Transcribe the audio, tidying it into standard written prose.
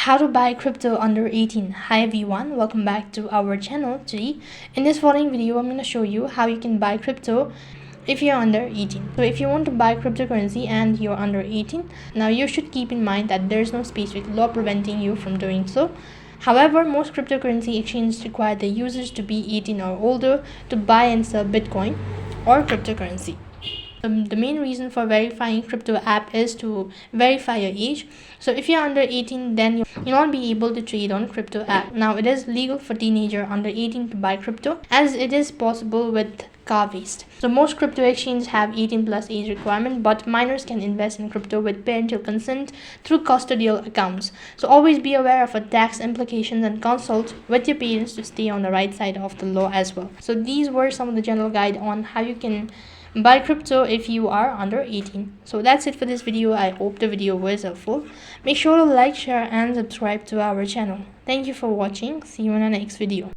How to buy crypto under 18. Hi everyone, welcome back to our channel. Today in this following video I'm going to show you how you can buy crypto if you're under 18. So if you want to buy cryptocurrency and you're under 18, now you should keep in mind that there's no specific law preventing you from doing so. However, most cryptocurrency exchanges require the users to be 18 or older to buy and sell Bitcoin or cryptocurrency. The main reason for verifying crypto app is to verify your age. So if you're under 18, then you'll not be able to trade on crypto app. Now it is legal for teenager under 18 to buy crypto, as it is possible with car waste. So most crypto exchanges have 18 plus age requirement, but minors can invest in crypto with parental consent through custodial accounts. So always be aware of tax implications and consult with your parents to stay on the right side of the law as well. So these were some of the general guide on how you can buy crypto if you are under 18. So that's it for this video. I hope the video was helpful. Make sure to like, share and subscribe to our channel. Thank you for watching. See you in the next video.